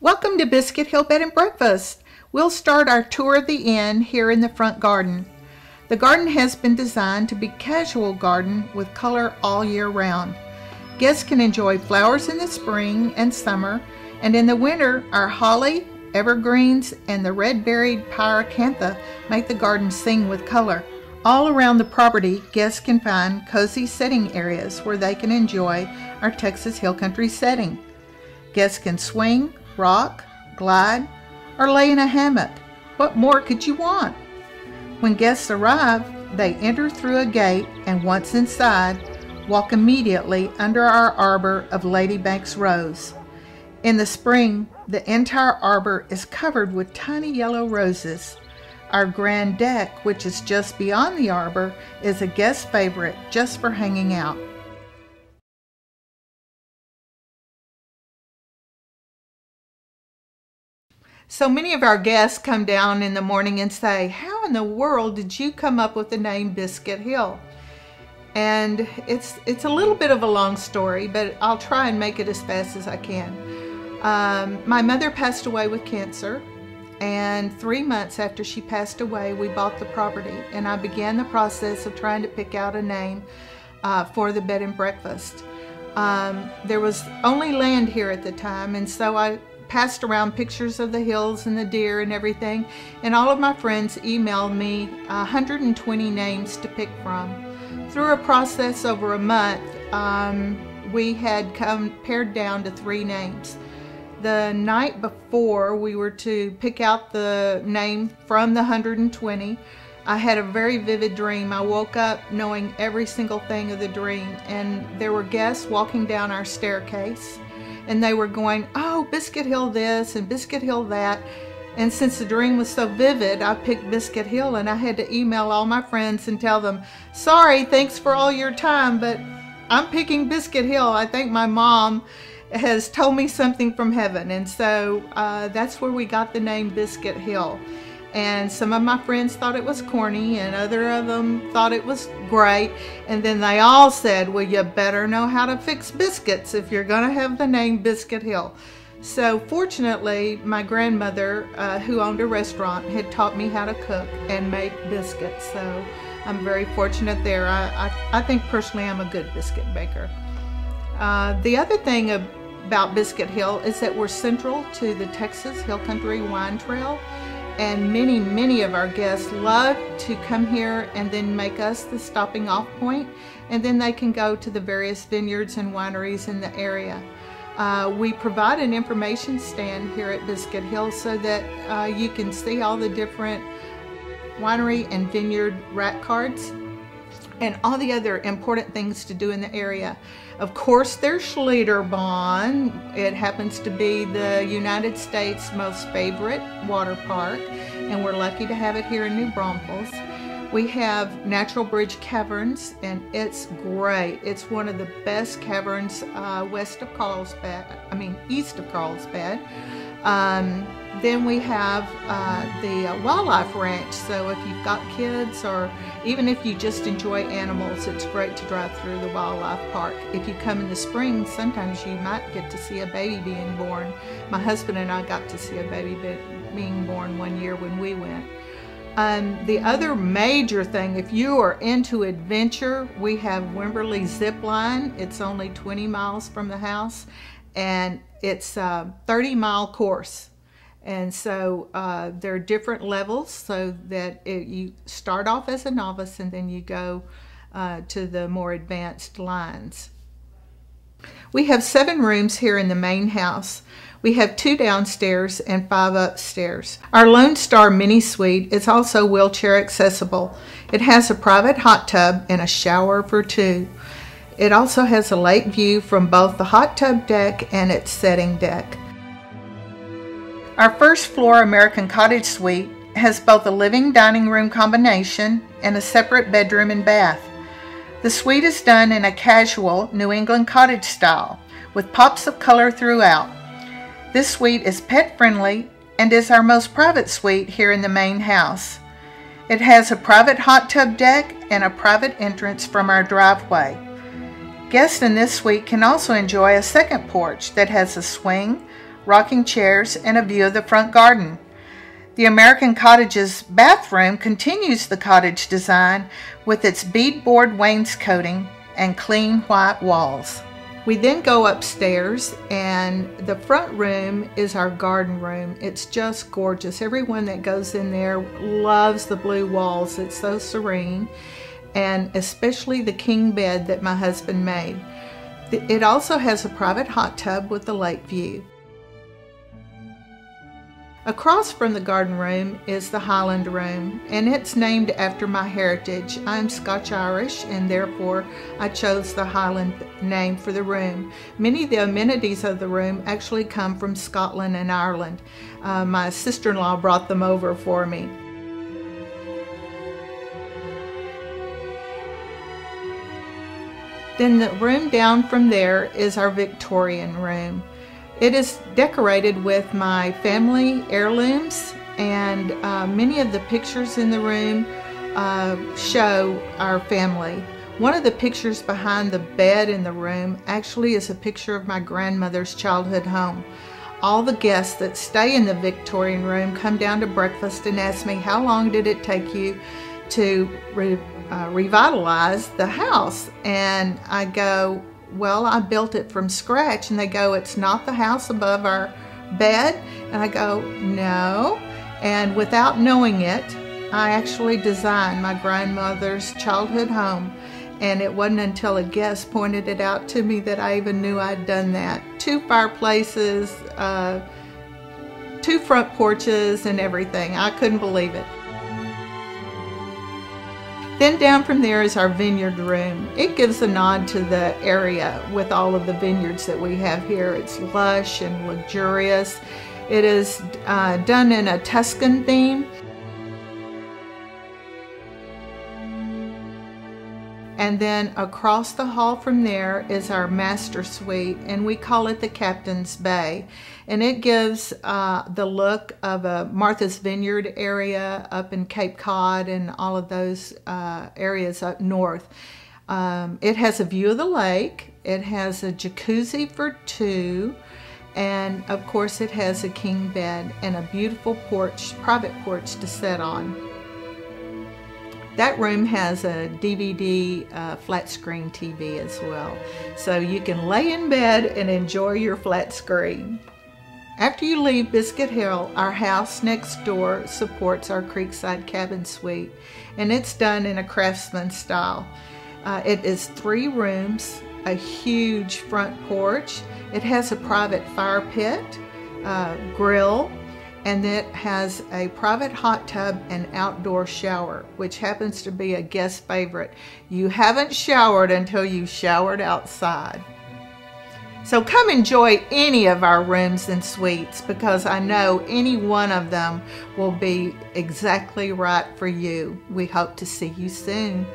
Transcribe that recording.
Welcome to Biscuit Hill Bed and Breakfast. We'll start our tour of the inn here in the front garden. The garden has been designed to be a casual garden with color all year round. Guests can enjoy flowers in the spring and summer, and in the winter, our holly, evergreens, and the red-berried pyracantha make the garden sing with color. All around the property, guests can find cozy sitting areas where they can enjoy our Texas Hill Country setting. Guests can swing, rock, glide, or lay in a hammock. What more could you want? When guests arrive, they enter through a gate and once inside, walk immediately under our arbor of ladybanks rose. In the spring, the entire arbor is covered with tiny yellow roses. Our grand deck, which is just beyond the arbor, is a guest favorite just for hanging out. So many of our guests come down in the morning and say, "How in the world did you come up with the name Biscuit Hill?" And it's a little bit of a long story, but I'll try and make it as fast as I can. My mother passed away with cancer, and 3 months after she passed away, we bought the property, and I began the process of trying to pick out a name for the bed and breakfast. There was only land here at the time, and so I passed around pictures of the hills and the deer and everything, and all of my friends emailed me 120 names to pick from. Through a process over a month, we had pared down to 3 names. The night before we were to pick out the name from the 120, I had a very vivid dream. I woke up knowing every single thing of the dream, and there were guests walking down our staircase, and they were going, "Oh, Biscuit Hill this and Biscuit Hill that." And since the dream was so vivid, I picked Biscuit Hill, and I had to email all my friends and tell them, "Sorry, thanks for all your time, but I'm picking Biscuit Hill. I think my mom has told me something from heaven." And so that's where we got the name Biscuit Hill. And some of my friends thought it was corny, and other of them thought it was great. And then they all said, "Well, you better know how to fix biscuits if you're gonna have the name Biscuit Hill." So fortunately, my grandmother, who owned a restaurant, had taught me how to cook and make biscuits. So I'm very fortunate there. I think personally I'm a good biscuit baker. The other thing about Biscuit Hill is that we're central to the Texas Hill Country Wine Trail. And many of our guests love to come here and then make us the stopping off point, and then they can go to the various vineyards and wineries in the area. We provide an information stand here at Biscuit Hill so that you can see all the different winery and vineyard rack cards and all the other important things to do in the area. Of course, there's Schlitterbahn. It happens to be the United States' most favorite water park, and we're lucky to have it here in New Braunfels. We have Natural Bridge Caverns, and it's great. It's one of the best caverns east of Carlsbad. Then we have the Wildlife Ranch. So if you've got kids, or even if you just enjoy animals, it's great to drive through the wildlife park. If you come in the spring, sometimes you might get to see a baby being born. My husband and I got to see a baby being born one year when we went. The other major thing, if you are into adventure, we have Wimberley Zip Line. It's only 20 miles from the house, and it's a 30-mile course. And so there are different levels, so that you start off as a novice and then you go to the more advanced lines. We have 7 rooms here in the main house. We have 2 downstairs and 5 upstairs. Our Lone Star mini suite is also wheelchair accessible. It has a private hot tub and a shower for 2. It also has a lake view from both the hot tub deck and its setting deck. Our first floor American Cottage suite has both a living dining room combination and a separate bedroom and bath. The suite is done in a casual New England cottage style with pops of color throughout. This suite is pet friendly and is our most private suite here in the main house. It has a private hot tub deck and a private entrance from our driveway. Guests in this suite can also enjoy a second porch that has a swing, rocking chairs, and a view of the front garden. The American Cottage's bathroom continues the cottage design with its beadboard wainscoting and clean white walls. We then go upstairs, and the front room is our garden room. It's just gorgeous. Everyone that goes in there loves the blue walls. It's so serene, and especially the king bed that my husband made. It also has a private hot tub with a lake view. Across from the garden room is the Highland room, and it's named after my heritage. I'm Scotch-Irish, and therefore I chose the Highland name for the room. Many of the amenities of the room actually come from Scotland and Ireland. My sister-in-law brought them over for me. Then the room down from there is our Victorian room. It is decorated with my family heirlooms, and many of the pictures in the room show our family. One of the pictures behind the bed in the room actually is a picture of my grandmother's childhood home. All the guests that stay in the Victorian room come down to breakfast and ask me, how long did it take you to revitalize the house? And I go, well, I built it from scratch. And they go, it's not the house above our bed? And I go, no. And without knowing it, I actually designed my grandmother's childhood home. And it wasn't until a guest pointed it out to me that I even knew I'd done that. 2 fireplaces, 2 front porches, and everything. I couldn't believe it. Then down from there is our vineyard room. It gives a nod to the area with all of the vineyards that we have here. It's lush and luxurious. It is done in a Tuscan theme. And then across the hall from there is our master suite, and we call it the Captain's Bay. And it gives the look of a Martha's Vineyard area up in Cape Cod and all of those areas up north. It has a view of the lake. It has a jacuzzi for 2. And of course it has a king bed and a beautiful porch, private porch to sit on. That room has a DVD flat screen TV as well, so you can lay in bed and enjoy your flat screen. After you leave Biscuit Hill, our house next door supports our Creekside Cabin Suite, and it's done in a craftsman style. It is 3 rooms, a huge front porch. It has a private fire pit, grill, and it has a private hot tub and outdoor shower, which happens to be a guest favorite. You haven't showered until you showered outside. So come enjoy any of our rooms and suites, because I know any one of them will be exactly right for you. We hope to see you soon.